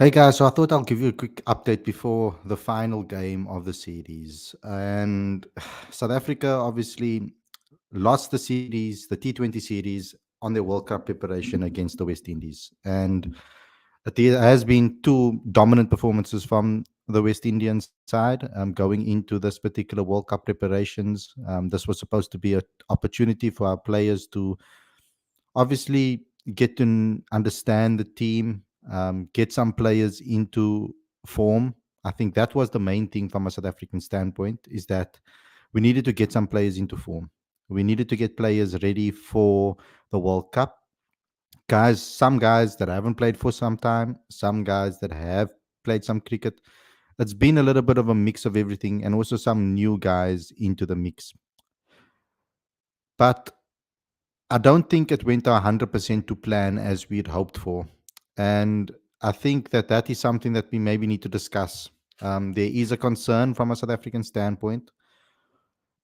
Hey guys, so I thought I'll give you a quick update before the final game of the series. And South Africa obviously lost the series, the T20 series, on their World Cup preparation against the West Indies. And there has been two dominant performances from the West Indian side going into this particular World Cup preparations. This was supposed to be an opportunity for our players to obviously get to understand the team, get some players into form. I think that was the main thing from a South African standpoint is that we needed to get some players into form. We needed to get players ready for the World Cup. Guys, some guys that haven't played for some time, some guys that have played some cricket. It's been a little bit of a mix of everything and also some new guys into the mix. But I don't think it went 100% to plan as we had hoped for. And I think that that is something that we maybe need to discuss. There is a concern from a South African standpoint,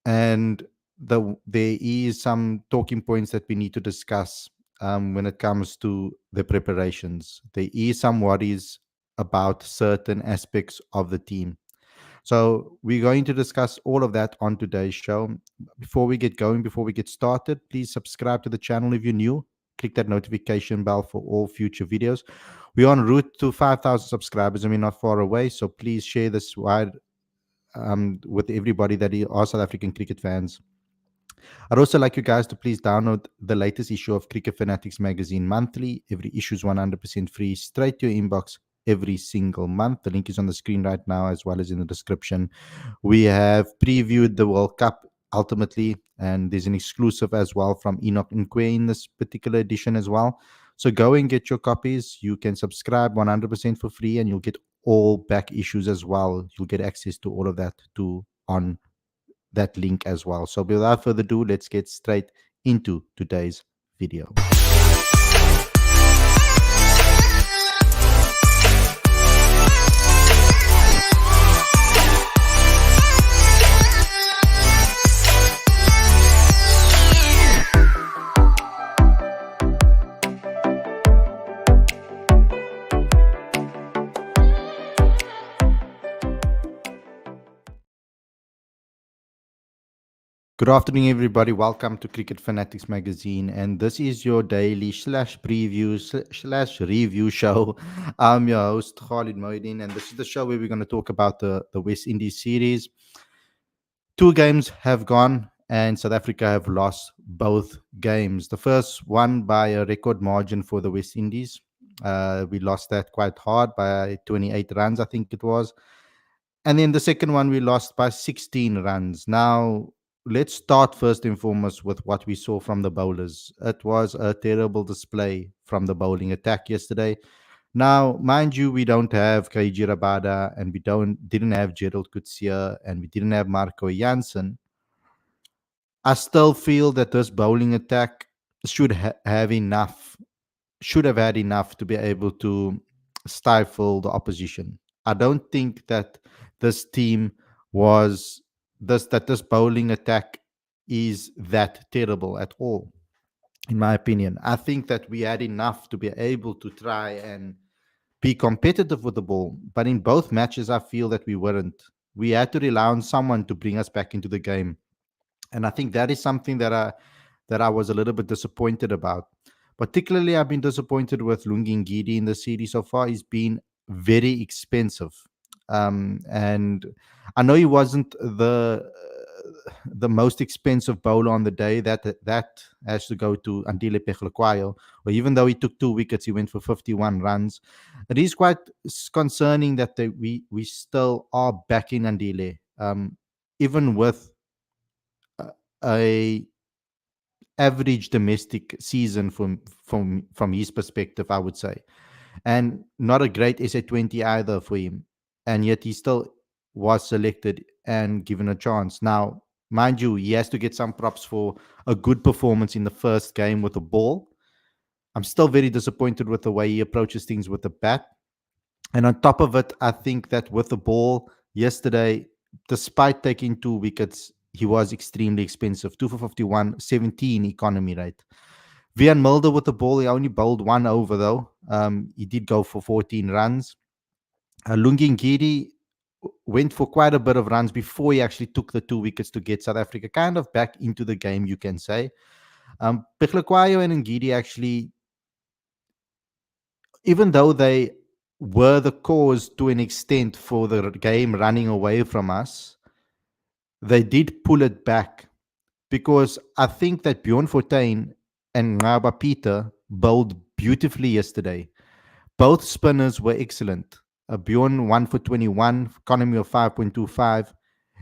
and there is some talking points that we need to discuss when it comes to the preparations. There is some worries about certain aspects of the team. So we're going to discuss all of that on today's show. Before we get going, before we get started, please subscribe to the channel if you're new. Click that notification bell for all future videos. We're en route to 5,000 subscribers and we're not far away. So please share this wide with everybody that are South African cricket fans. I'd also like you guys to please download the latest issue of Cricket Fanatics magazine monthly. Every issue is 100% free, straight to your inbox every single month. The link is on the screen right now as well as in the description. We have previewed the World Cup ultimately, and there's an exclusive as well from Enoch Nkwe in this particular edition as well. So go and get your copies. You can subscribe 100% for free, and you'll get all back issues as well. You'll get access to all of that too on that link as well. So without further ado, let's get straight into today's video. Good afternoon, everybody. Welcome to Cricket Fanatics magazine, and this is your daily slash preview slash review show. I'm your host Khalid Moedin, and this is the show where we're going to talk about the West Indies series. Two games have gone, and South Africa have lost both games. The first one by a record margin for the West Indies. We lost that quite hard by 28 runs, I think it was. And then the second one, we lost by 16 runs. Now, let's start first and foremost with what we saw from the bowlers. It was a terrible display from the bowling attack yesterday. Now, mind you, we don't have Kaiji Rabada and we didn't have Gerald Coetzee and we didn't have Marco Jansen. I still feel that this bowling attack should have had enough to be able to stifle the opposition. I don't think that this team was this bowling attack is that terrible at all, in my opinion. I think that we had enough to be able to try and be competitive with the ball, but in both matches, I feel that we weren't. We had to rely on someone to bring us back into the game, and I think that is something that I was a little bit disappointed about. Particularly, I've been disappointed with Lungi Ngidi in the series so far. He's been very expensive, and I know he wasn't the most expensive bowler on the day. That has to go to Andile Pechlekwayo. Or even though he took 2 wickets, he went for 51 runs. It is quite concerning that we still are backing Andile, even with a average domestic season from his perspective, I would say, and not a great SA20 either for him, and yet he still was selected and given a chance. Now, mind you, he has to get some props for a good performance in the first game with the ball. I'm still very disappointed with the way he approaches things with the bat, and on top of it, I think that with the ball yesterday, despite taking 2 wickets, he was extremely expensive. 2 for 51, 17 economy rate. Vian Mulder with the ball, he only bowled 1 over though. He did go for 14 runs. Lungingiri went for quite a bit of runs before he actually took the 2 wickets to get South Africa kind of back into the game, you can say. Pihlekwayo and Ngidi actually, even though they were the cause to an extent for the game running away from us, they did pull it back because I think that Bjorn Fortuin and Ngaba Peter bowled beautifully yesterday. Both spinners were excellent. Bjorn 1 for 21, economy of 5.25.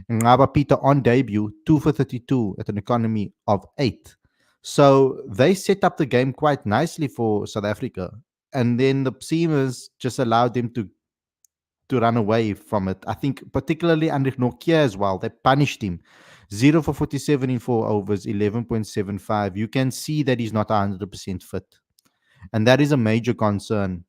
And Ngaba Peter on debut, 2 for 32 at an economy of 8. So they set up the game quite nicely for South Africa. And then the seamers just allowed them to run away from it. I think particularly Andrich Nokia as well. They punished him. 0 for 47 in 4 overs, 11.75. You can see that he's not 100% fit. And that is a major concern.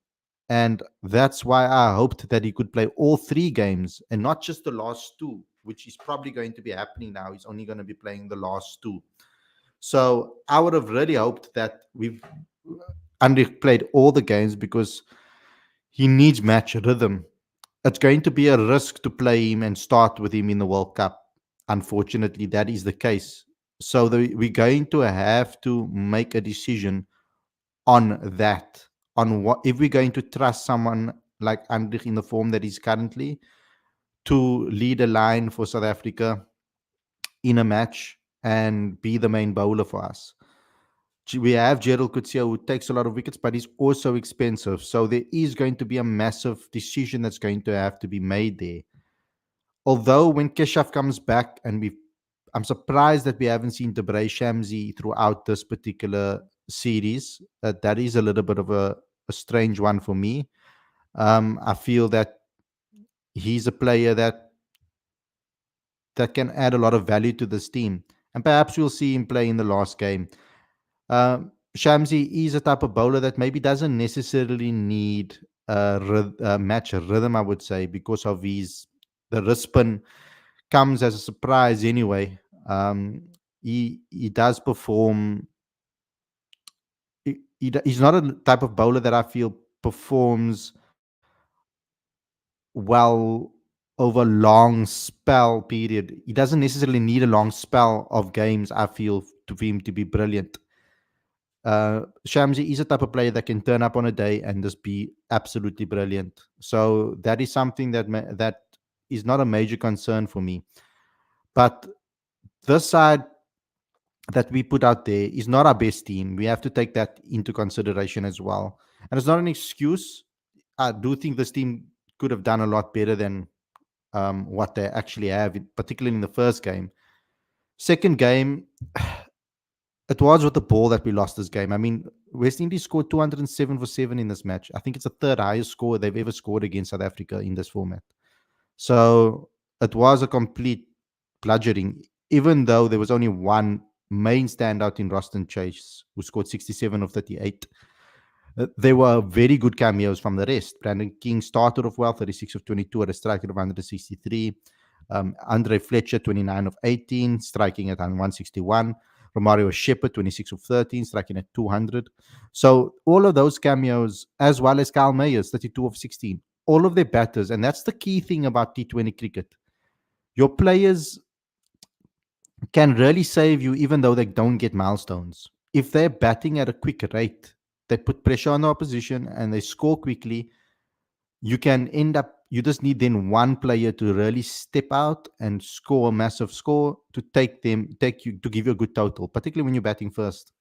And that's why I hoped that he could play all 3 games and not just the last 2, which is probably going to be happening now. He's only going to be playing the last 2. So I would have really hoped that we've Andre played all the games because he needs match rhythm. It's going to be a risk to play him and start with him in the World Cup. Unfortunately, that is the case. So we're going to have to make a decision on that, on what if we're going to trust someone like Andrich in the form that he's currently to lead a line for South Africa in a match and be the main bowler for us. We have Gerald Coetzee who takes a lot of wickets, but he's also expensive. So there is going to be a massive decision that's going to have to be made there. Although when Keshav comes back, and I'm surprised that we haven't seen Debray Shamsi throughout this particular series. That is a little bit of a strange one for me. I feel that he's a player that can add a lot of value to this team, and perhaps we'll see him play in the last game. Shamsi is a type of bowler that maybe doesn't necessarily need match rhythm, I would say, because of the wrist spin comes as a surprise anyway. He does perform. He's not a type of bowler that I feel performs well over long spell period. He doesn't necessarily need a long spell of games, I feel, for him to be brilliant. Shamsi is a type of player that can turn up on a day and just be absolutely brilliant. So that is something that is not a major concern for me. But this side that we put out there is not our best team. We have to take that into consideration as well. And it's not an excuse. I do think this team could have done a lot better than what they actually have, particularly in the first game. Second game, it was with the ball that we lost this game. I mean, West Indies scored 207 for 7 in this match. I think it's the third highest score they've ever scored against South Africa in this format. So it was a complete bludgeoning, even though there was only one main standout in Roston Chase, who scored 67 of 38. There were very good cameos from the rest. Brandon King started off well, 36 of 22 at a strike rate of 163. Andre Fletcher, 29 of 18, striking at 161. Romario Shepherd, 26 of 13, striking at 200. So all of those cameos, as well as Kyle Mayers, 32 of 16, all of their batters, and that's the key thing about T20 cricket. Your players can really save you even though they don't get milestones. If they're batting at a quick rate, they put pressure on the opposition and they score quickly, you can end up, you just need then one player to really step out and score a massive score to take you to give you a good total, particularly when you're batting first.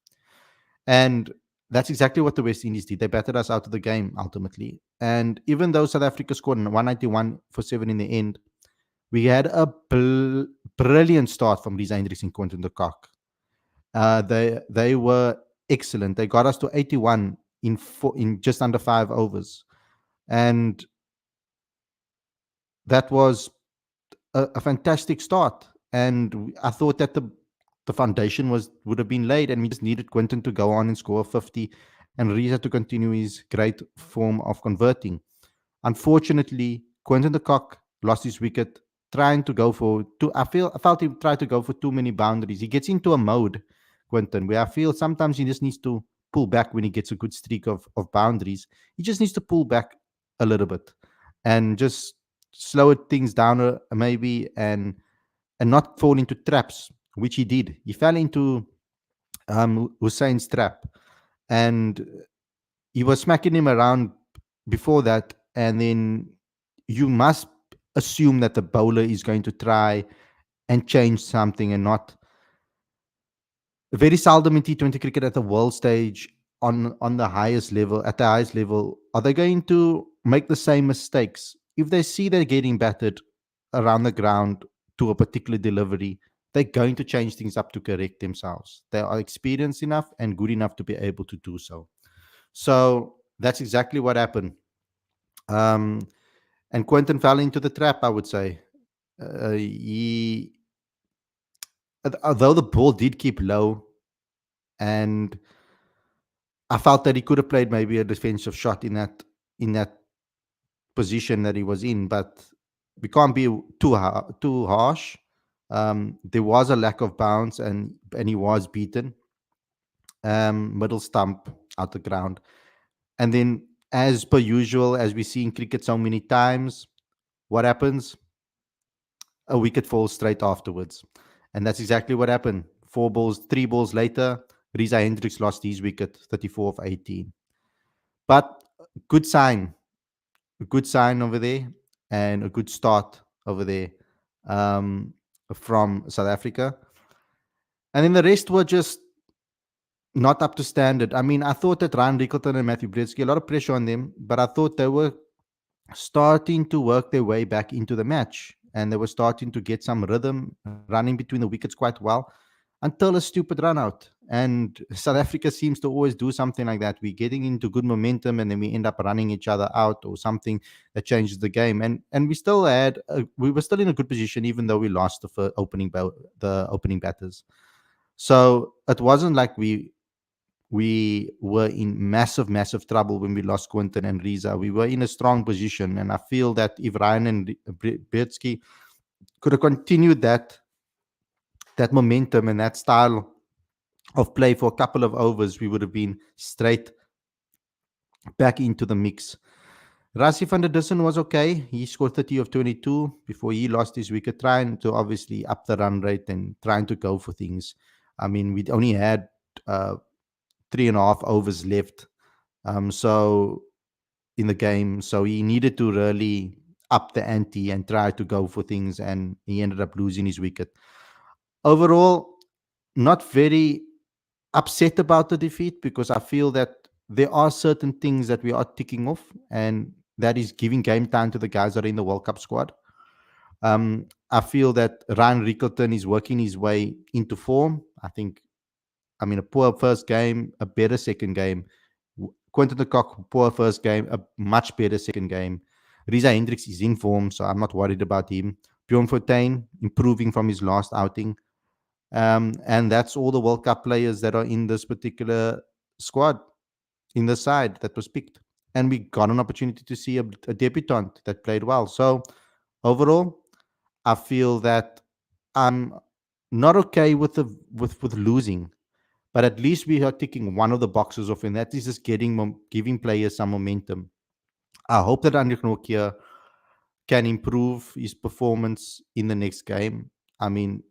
And that's exactly what the West Indies did. They batted us out of the game ultimately. And even though South Africa scored 191 for 7 in the end, we had a brilliant start from Lisa Hendricks and Quentin de Kock. They were excellent. They got us to 81 in just under 5 overs. And that was a fantastic start. And I thought that the foundation would have been laid, and we just needed Quentin to go on and score 50 and Reza to continue his great form of converting. Unfortunately, Quentin de Kock lost his wicket trying to go for two. I felt he tried to go for too many boundaries. He gets into a mode, Quentin, where I feel sometimes he just needs to pull back when he gets a good streak of boundaries. He just needs to pull back a little bit. and just slow things down maybe, and not fall into traps, which he did. He fell into Hussein's trap, and he was smacking him around before that, and then you must assume that the bowler is going to try and change something, and not very seldom in T20 cricket at the world stage, on the highest level, at the highest level, are they going to make the same mistakes if they see they're getting battered around the ground to a particular delivery. They're going to change things up to correct themselves. They are experienced enough and good enough to be able to do so. So that's exactly what happened. um, and Quentin fell into the trap, I would say. He Although the ball did keep low, and I felt that he could have played maybe a defensive shot in that position that he was in, but we can't be too harsh. There was a lack of bounce, and he was beaten, middle stump out the ground, and then, as per usual, as we see in cricket so many times, what happens? A wicket falls straight afterwards, and that's exactly what happened. 3 balls later, Riza Hendricks lost his wicket, 34 of 18. But good sign, a good sign over there, and a good start over there, um, from South Africa. And then the rest were just not up to standard. I mean, I thought that Ryan Rickleton and Matthew Brzezinski, a lot of pressure on them, but I thought they were starting to work their way back into the match, and they were starting to get some rhythm, running between the wickets quite well, until a stupid run out. And South Africa seems to always do something like that. We're getting into good momentum, and then we end up running each other out, or something that changes the game. And we were still in a good position, even though we lost the opening batters. So it wasn't like we were in massive, massive trouble when we lost Quinton and Riza. We were in a strong position, and I feel that if Ryan and Britsky could have continued that momentum and that style of play for a couple of overs, we would have been straight back into the mix. Rassie van der Dussen was okay. He scored 30 of 22 before he lost his wicket, trying to obviously up the run rate and trying to go for things. I mean, we only had 3.5 overs left. So in the game, so he needed to really up the ante and try to go for things, and he ended up losing his wicket. Overall, not very upset about the defeat, because I feel that there are certain things that we are ticking off, and that is giving game time to the guys that are in the World Cup squad. I feel that Ryan Rickleton is working his way into form. I mean, a poor first game, a better second game. Quentin de Kock, poor first game, a much better second game. Riza Hendricks is in form, so I'm not worried about him. Bjorn Fortuin improving from his last outing. And that's all the World Cup players that are in this particular squad, in the side that was picked. And we got an opportunity to see a debutant that played well. So overall, I feel that I'm not okay with losing, but at least we are ticking one of the boxes off, and that is just giving players some momentum. I hope that Andrik Nokia can improve his performance in the next game. I mean,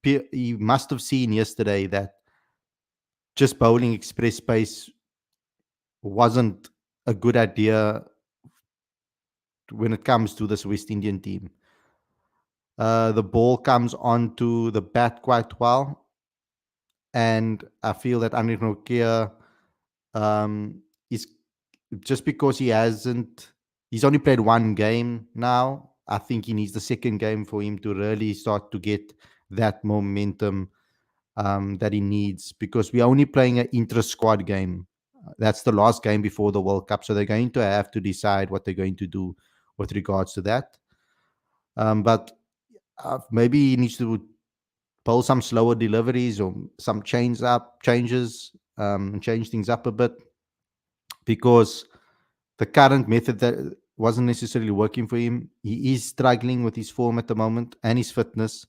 he must have seen yesterday that just bowling express pace wasn't a good idea when it comes to this West Indian team. The ball comes onto the bat quite well, and I feel that Andrik Nokia is, just because he's only played one game now. I think he needs the second game for him to really start to get that momentum that he needs, because we're only playing an intra-squad game. That's the last game before the World Cup, so they're going to have to decide what they're going to do with regards to that. But maybe he needs to pull some slower deliveries, or some changes, and change things up a bit, because the current method that wasn't necessarily working for him. He is struggling with his form at the moment and his fitness.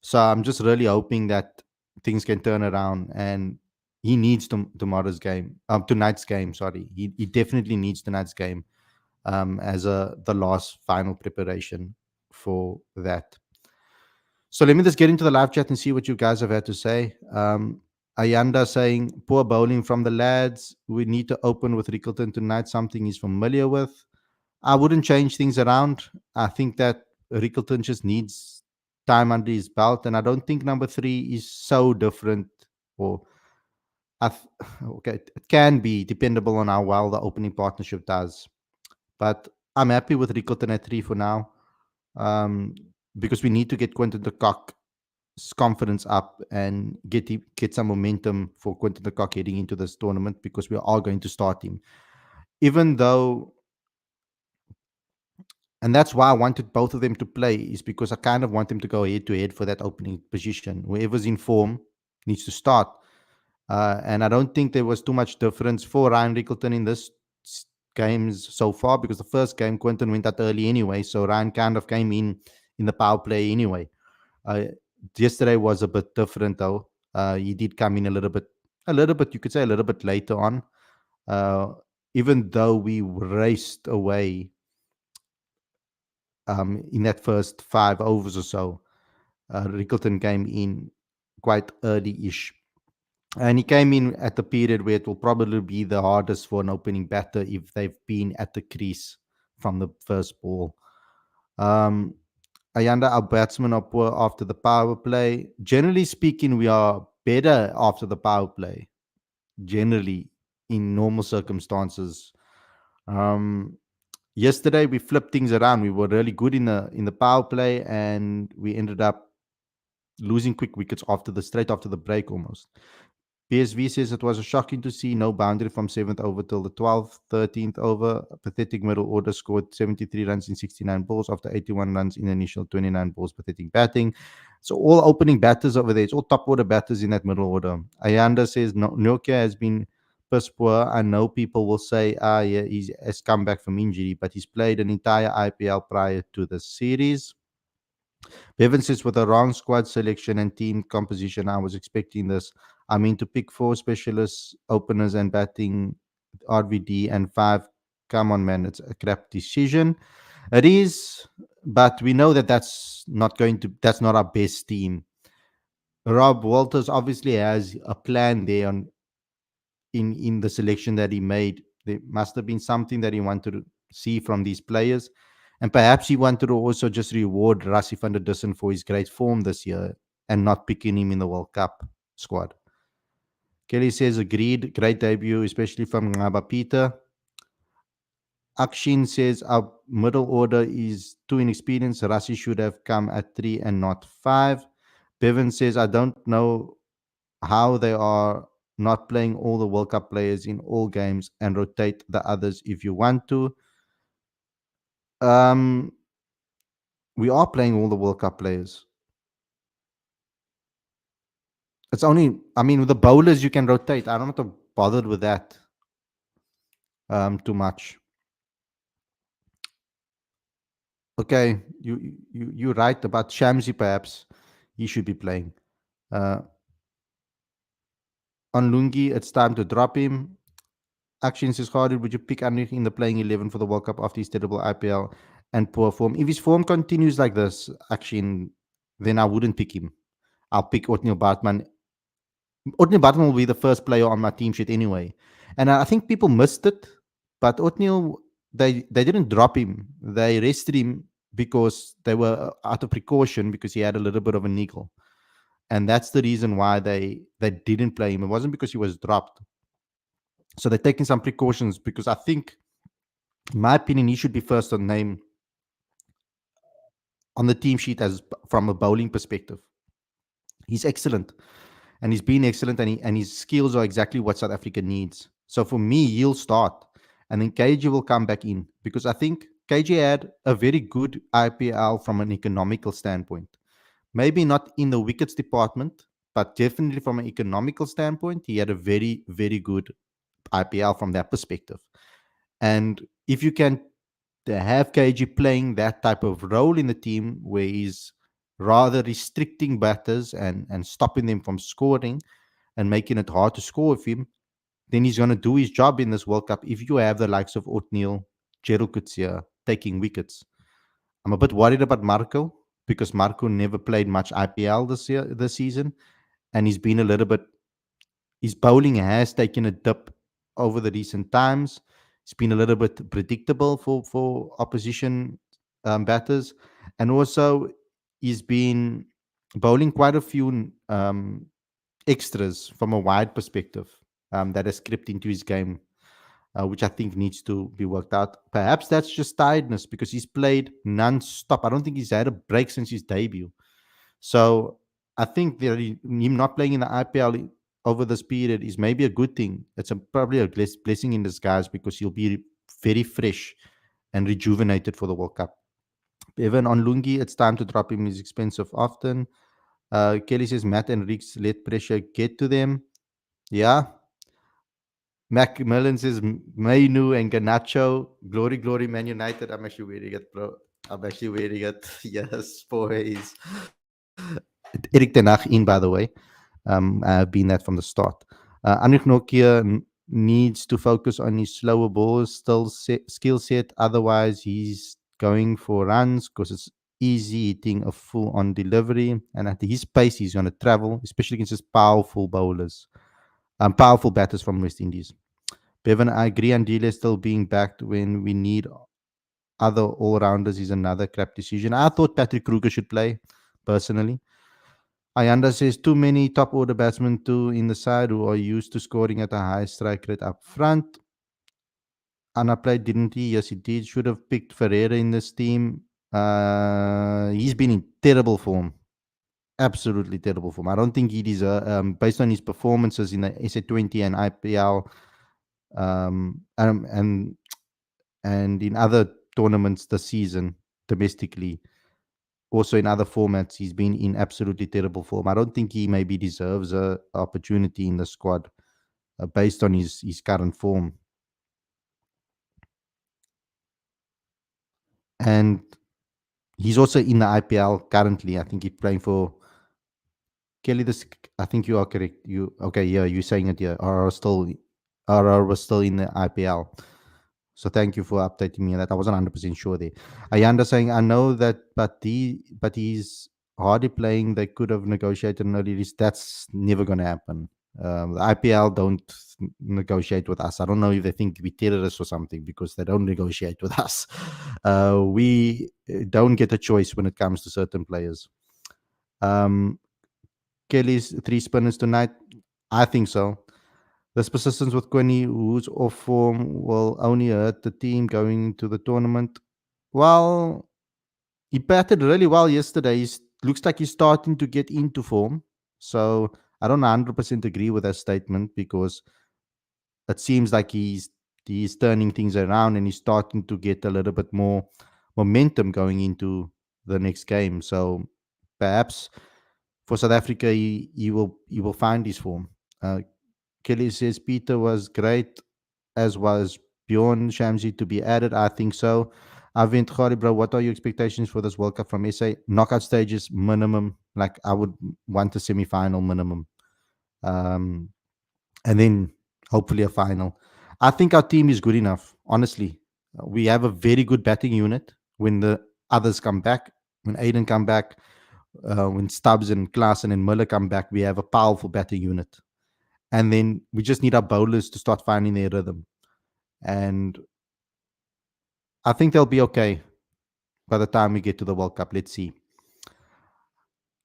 So I'm just really hoping that things can turn around, and he needs tonight's game. Sorry, he definitely needs tonight's game. as the last final preparation for that. So let me just get into the live chat and see what you guys have had to say. Ayanda saying, poor bowling from the lads. We need to open with Rickleton tonight, something he's familiar with. I wouldn't change things around. I think that Rickleton just needs time under his belt, and I don't think number three is so different. Or I okay, it can be dependable on how well the opening partnership does. But I'm happy with Rickleton at three for now, um, because we need to get Quentin de Kock's confidence up and get some momentum for Quentin de Kock heading into this tournament, because we are going to start him. Even though, and that's why I wanted both of them to play, is because I kind of want them to go head to head for that opening position. Whoever's in form needs to start. And I don't think there was too much difference for Ryan Rickleton in this games so far, because the first game Quentin went out early anyway, so Ryan kind of came in the power play anyway. Uh, Yesterday was a bit different though. He did come in a little bit, you could say a little bit later on. Uh, Even though we raced away in that first 5 overs or so, Rickleton came in quite early-ish. And he came in at the period where it will probably be the hardest for an opening batter if they've been at the crease from the first ball. Um, Ayanda, our batsmen are poor after the power play. Generally speaking, we are better after the power play, generally, in normal circumstances. Um, Yesterday, we flipped things around. We were really good in the power play, and we ended up losing quick wickets straight after the break almost. PSV says it was shocking to see no boundary from 7th over till the 12th, 13th over. Pathetic middle order scored 73 runs in 69 balls after 81 runs in initial 29 balls. Pathetic batting. So all opening batters over there. It's all top order batters in that middle order. Ayanda says Nokia has been piss poor. I know people will say, yeah, he has come back from injury, but he's played an entire IPL prior to the series. Bevan says, with a wrong squad selection and team composition, I was expecting this. I mean, to pick four specialist openers and batting RVD and five. Come on, man, it's a crap decision. It is, but we know that that's not our best team. Rob Walters obviously has a plan there in the selection that he made. There must have been something that he wanted to see from these players. And perhaps he wanted to also just reward Rassie van der Dussen for his great form this year and not picking him in the World Cup squad. Kelly says, agreed. Great debut, especially from Ngaba Peter. Akshin says, our middle order is too inexperienced. Rassie should have come at 3 and not 5. Bevan says, I don't know how they are not playing all the World Cup players in all games and rotate the others if you want to. Um, we are playing all the World Cup players. It's only, I mean, with the bowlers you can rotate. I'm not bothered with that too much. Okay, you're right about Shamsi. Perhaps he should be playing. Uh, on Lungi, it's time to drop him. Action says, Khalid, would you pick Anrich in the playing 11 for the World Cup after his terrible IPL and poor form? If his form continues like this, Action, then I wouldn't pick him. I'll pick Otniel Bartman. Otniel Bartman will be the first player on my team sheet anyway. And I think people missed it, but Otniel, they didn't drop him. They rested him because they were out of precaution because he had a little bit of a niggle. And that's the reason why they didn't play him. It wasn't because he was dropped. So they're taking some precautions because I think, in my opinion, he should be first on name on the team sheet as from a bowling perspective. He's excellent, and he's been excellent, and his skills are exactly what South Africa needs. So for me, he'll start, and then KG will come back in because I think KG had a very good IPL from an economical standpoint. Maybe not in the wickets department, but definitely from an economical standpoint, he had a very, very good IPL from that perspective. And if you can have KG playing that type of role in the team where he's rather restricting batters and stopping them from scoring and making it hard to score with him, then he's going to do his job in this World Cup if you have the likes of Otniel Gerald Kutsia taking wickets. I'm a bit worried about Marco because Marco never played much IPL this season, and he's been a little bit. His bowling has taken a dip over the recent times. It's been a little bit predictable for opposition batters, and also he's been bowling quite a few extras from a wide perspective that has crept into his game, which I think needs to be worked out. Perhaps that's just tiredness because he's played non-stop. I don't think he's had a break since his debut. So I think that him not playing in the IPL over this period is maybe a good thing. It's probably a blessing in disguise because he'll be very fresh and rejuvenated for the World Cup. Even on Lungi, it's time to drop him. He's expensive often. Kelly says Matt and Rick's let pressure get to them. Yeah. Macmillan says Mainu and Ganacho. Glory, glory, Man United. I'm actually wearing it, bro. I'm actually wearing it. Yes, boys. Eric Ten Hag in, by the way. I've been that from the start. Anuk Nokia needs to focus on his slower balls, still skill set. Otherwise, he's going for runs because it's easy hitting a full on delivery. And at his pace, he's going to travel, especially against his powerful bowlers, powerful batters from West Indies. Bevan, I agree. Andile still being backed when we need other all rounders is another crap decision. I thought Patrick Kruger should play, personally. Ayanda says too many top order batsmen too in the side who are used to scoring at a high strike rate up front. Anna played, didn't he? Yes, he did. Should have picked Ferreira in this team. He's been in terrible form. Absolutely terrible form. I don't think he deserves, based on his performances in the SA20 and IPL, and in other tournaments this season domestically, also in other formats, he's been in absolutely terrible form. I don't think he maybe deserves a opportunity in the squad based on his current form. And he's also in the IPL currently. I think he's playing for Kelly. This, I think you are correct. You okay? Yeah, you're saying it. Yeah, RR was still in the IPL. So thank you for updating me on that. I wasn't 100% sure there. Ayanda saying, I know that, but he's hardly playing. They could have negotiated an early release. That's never going to happen. The IPL don't negotiate with us. I don't know if they think we're terrorists or something because they don't negotiate with us. We don't get a choice when it comes to certain players. Kelly's 3 spinners tonight. I think so. This persistence with Quinny, who's off form, will only hurt the team going into the tournament. Well, he batted really well yesterday. He looks like he's starting to get into form. So I don't 100% agree with that statement because it seems like he's turning things around and he's starting to get a little bit more momentum going into the next game. So perhaps for South Africa, he will find his form. Kelly says Peter was great, as was Bjorn Shamsi to be added. I think so. Avint Khari, bro, what are your expectations for this World Cup from SA? Knockout stages minimum. Like I would want a semi-final minimum, um, and then hopefully a final. I think our team is good enough. Honestly, we have a very good batting unit. When the others come back, when Aiden come back, when Stubbs and Klaassen and Miller come back, we have a powerful batting unit. And then we just need our bowlers to start finding their rhythm. And I think they'll be okay by the time we get to the World Cup. Let's see.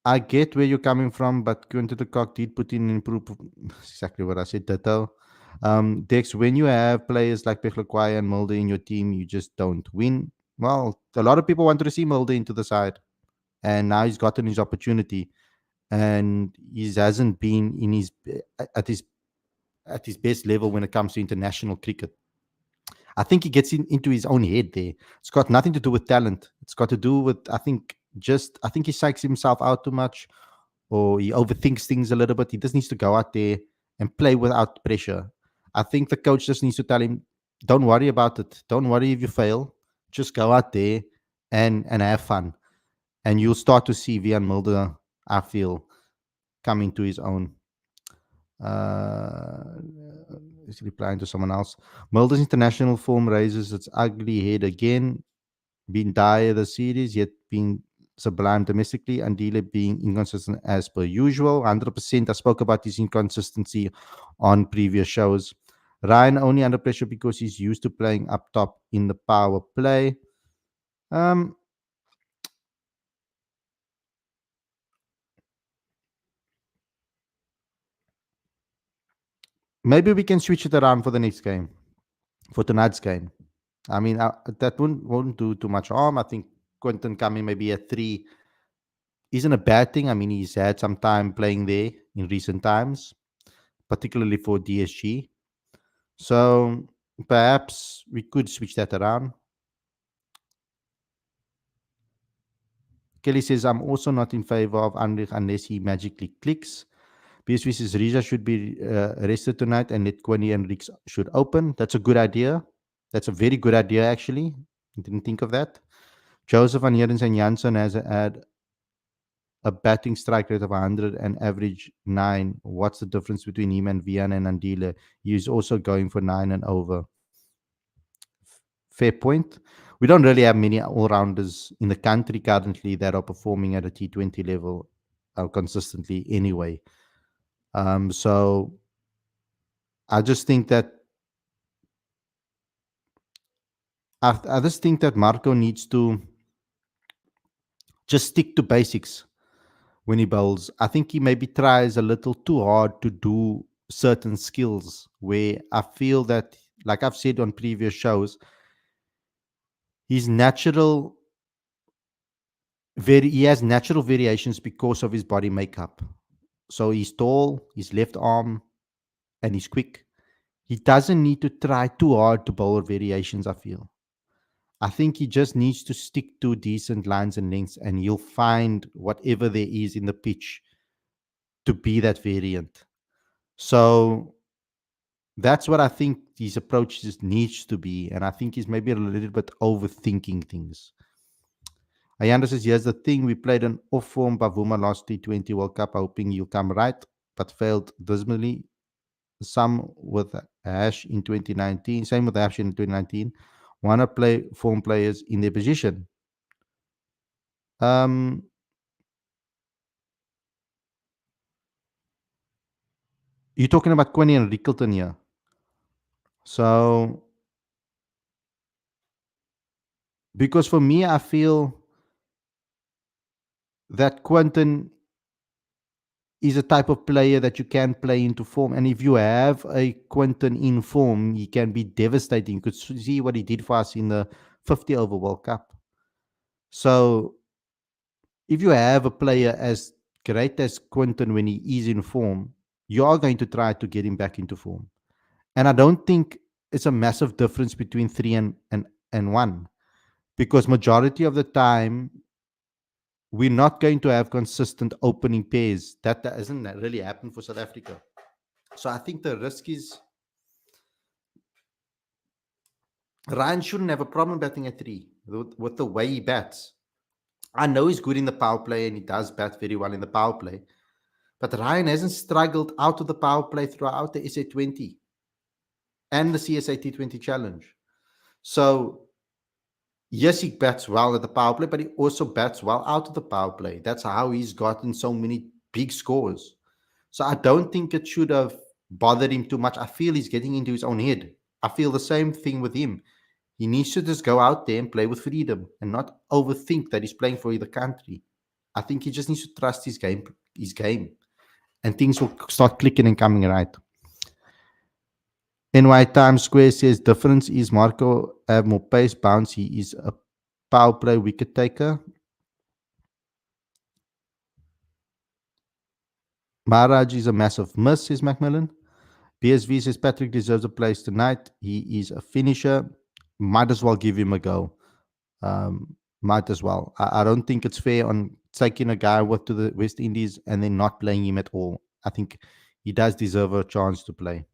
I get where you're coming from, but Quinton de Kock did put in improve. Exactly what I said, Ditto. Dex, when you have players like Pechlakwaya and Mulder in your team, you just don't win. Well, a lot of people wanted to see Mulder into the side, and now he's gotten his opportunity, and he hasn't been in his at his best level when it comes to international cricket. I think he gets into his own head there. It's got nothing to do with talent. It's got to do with, I think he psychs himself out too much or he overthinks things a little bit. He just needs to go out there and play without pressure. I think the coach just needs to tell him, don't worry about it. Don't worry if you fail. Just go out there and have fun. And you'll start to see Vian Mulder, I feel, come into his own. Uh, is replying to someone else. Mulder's international form raises its ugly head again, been dire the series, yet being sublime domestically, and Dealer being inconsistent as per usual. 100%. I spoke about his inconsistency on previous shows. Ryan only under pressure because he's used to playing up top in the power play. Um, Maybe we can switch it around for the next game, for tonight's game. I mean, that won't do too much harm. I think Quentin coming maybe at three isn't a bad thing. I mean, he's had some time playing there in recent times, particularly for DSG. So perhaps we could switch that around. Kelly says, I'm also not in favor of Andrich unless he magically clicks. PSV says Rija should be rested tonight and let Kwani and Rix should open. That's a good idea. That's a very good idea, actually. I didn't think of that. Joseph Van Heerden and Janssen has had a batting strike rate of 100 and average 9. What's the difference between him and Vian and Andile? He's also going for 9 and over. Fair point. We don't really have many all-rounders in the country currently that are performing at a T20 level consistently anyway. So I just think that I just think that Marco needs to just stick to basics when he bowls. I think he maybe tries a little too hard to do certain skills where I feel that, like I've said on previous shows, his natural he has natural variations because of his body makeup. So he's tall, his left arm, and he's quick. He doesn't need to try too hard to bowl variations, I feel. I think he just needs to stick to decent lines and lengths, and you'll find whatever there is in the pitch to be that variant. So that's what I think his approach just needs to be. And I think he's maybe a little bit overthinking things. Ayanda says, here's the thing. We played an off form Bavuma last T20 World Cup, hoping you'll come right, but failed dismally. Some with Ash in 2019, same with Ash in 2019. Want to play form players in their position. Um, you're talking about Quinny and Rickleton here. So, because for me, I feel that Quentin is a type of player that you can play into form. And if you have a Quentin in form, he can be devastating. You could see what he did for us in the 50 over World Cup. So, if you have a player as great as Quentin when he is in form, you are going to try to get him back into form. And I don't think it's a massive difference between three and one, because majority of the time we're not going to have consistent opening pairs. That doesn't really happen for South Africa. So I think the risk is Ryan shouldn't have a problem batting at three with the way he bats. I know he's good in the power play and he does bat very well in the power play, but Ryan hasn't struggled out of the power play throughout the SA20 and the CSA T20 challenge. So yes, he bats well at the power play, but he also bats well out of the power play. That's how he's gotten so many big scores. So I don't think it should have bothered him too much. I feel he's getting into his own head. I feel the same thing with him. He needs to just go out there and play with freedom and not overthink that he's playing for the country. I think he just needs to trust his game, and things will start clicking and coming right. NY Times Square says difference is Marco have more pace, bounce. He is a power play wicket taker. Maharaj is a massive miss, says Macmillan. PSV says Patrick deserves a place tonight. He is a finisher. Might as well give him a go. Might as well. I don't think it's fair on taking a guy to the West Indies and then not playing him at all. I think he does deserve a chance to play.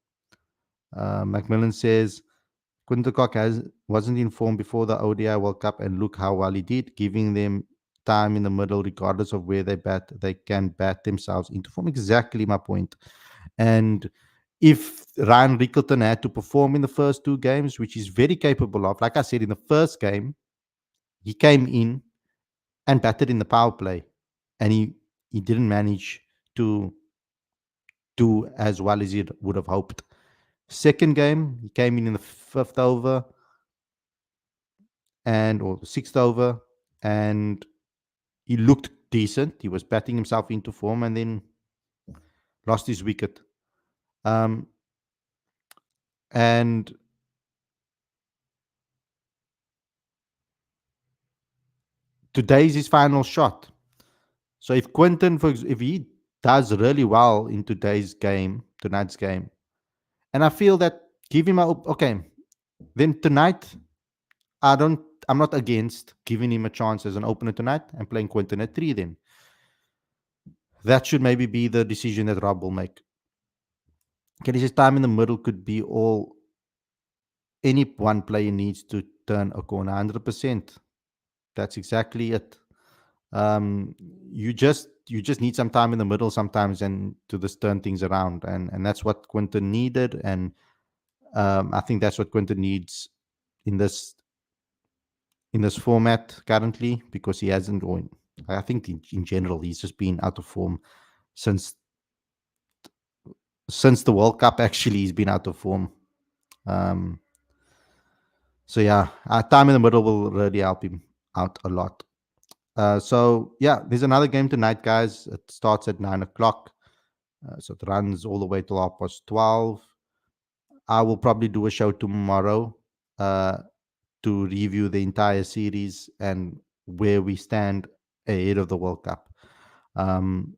Macmillan says Quintercock wasn't informed before the ODI World Cup, and look how well he did, giving them time in the middle, regardless of where they bat, they can bat themselves into form. Exactly my point. And If Ryan Rickleton had to perform in the first two games, which he's very capable of, like I said, in the first game, he came in and batted in the power play, and he didn't manage to do as well as he would have hoped. Second game, he came in the fifth over and or the sixth over, and he looked decent. He was batting himself into form, and then lost his wicket. Um, and today's his final shot. So if Quinton, if he does really well in tonight's game, and I feel that give him a okay, then tonight I don't. I'm not against giving him a chance as an opener tonight and playing Quinton at three. Then that should maybe be the decision that Rob will make. His time in the middle could be all any one player needs to turn a corner 100%. That's exactly it. Um, you just need some time in the middle sometimes and to just turn things around, and that's what Quinton needed, and I think that's what Quinton needs in this format currently because he hasn't going. I think in general he's just been out of form since the World Cup. Actually, he's been out of form. Um, so yeah, time in the middle will really help him out a lot. So yeah, there's another game tonight, guys. It starts at 9 o'clock. So it runs all the way till 12:30. I will probably do a show tomorrow uh, to review the entire series and where we stand ahead of the World Cup. Um,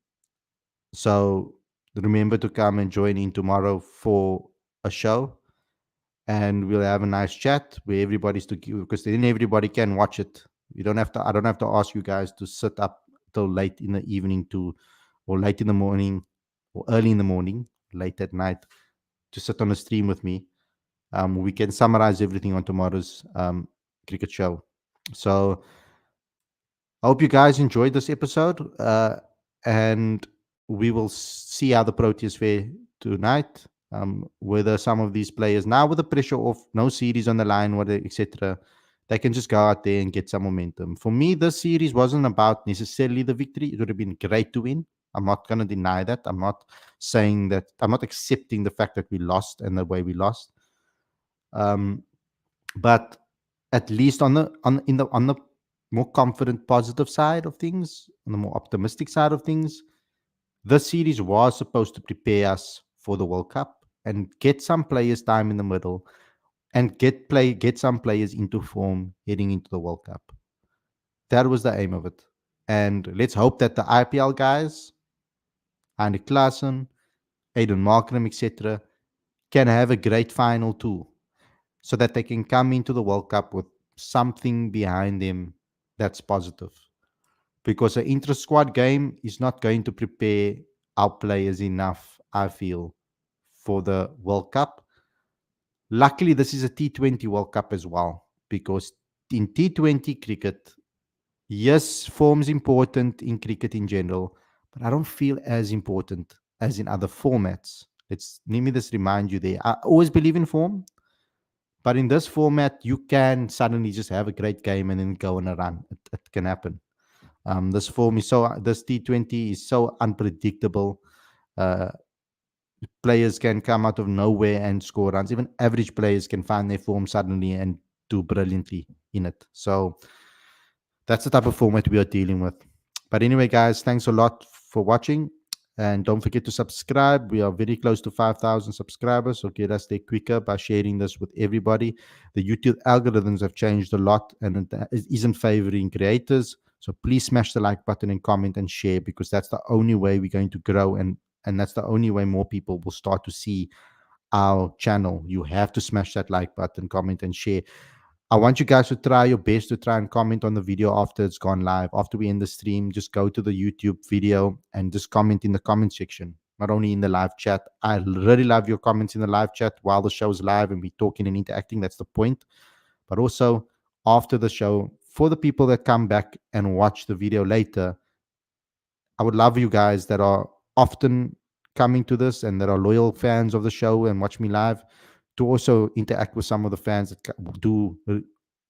so remember to come and join in tomorrow for a show, and we'll have a nice chat where everybody's together because then everybody can watch it. You don't have to. I don't have to ask you guys to sit up till late in the evening or late in the morning, or early in the morning, late at night to sit on a stream with me. We can summarize everything on tomorrow's cricket show. So I hope you guys enjoyed this episode, and we will see how the Proteas fare tonight. Whether some of these players now with the pressure off, no series on the line, whether etc., they can just go out there and get some momentum. For me, this series wasn't about necessarily the victory. It would have been great to win. I'm not going to deny that. I'm not saying that. I'm not accepting the fact that we lost and the way we lost. Um, but at least on the more confident, positive side of things, on the more optimistic side of things, this series was supposed to prepare us for the World Cup and get some players time in the middle and get some players into form heading into the World Cup. That was the aim of it. And let's hope that the IPL guys, Andy Klaassen, Aiden Markram, etc., can have a great final too, so that they can come into the World Cup with something behind them that's positive. Because an intra squad game is not going to prepare our players enough, I feel, for the World Cup. Luckily, this is a T20 World Cup as well, because in T20 cricket, yes, form's important in cricket in general, but I don't feel as important as in other formats. Let me just remind you there. I always believe in form, but in this format, you can suddenly just have a great game and then go on a run. It can happen. This T20 is so unpredictable. Uh, Players can come out of nowhere and score runs. Even average players can find their form suddenly and do brilliantly in it. So that's the type of format we are dealing with. But anyway, guys, thanks a lot for watching. And don't forget to subscribe. We are very close to 5,000 subscribers. So get us there quicker by sharing this with everybody. The YouTube algorithms have changed a lot and it isn't favoring creators. So please smash the like button and comment and share, because that's the only way we're going to grow, and that's the only way more people will start to see our channel. You have to smash that like button, comment, and share. I want you guys to try your best to try and comment on the video after it's gone live. After we end the stream, just go to the YouTube video and just comment in the comment section, not only in the live chat. I really love your comments in the live chat while the show is live and we're talking and interacting. That's the point. But also after the show, for the people that come back and watch the video later, I would love you guys that are often coming to this and that are loyal fans of the show and watch me live, to also interact with some of the fans that do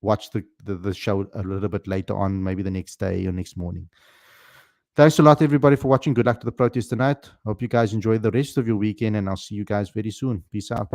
watch the show a little bit later on, maybe the next day or next morning. Thanks a lot, everybody, for watching. Good luck to the protest tonight. Hope you guys enjoy the rest of your weekend, and I'll see you guys very soon. Peace out.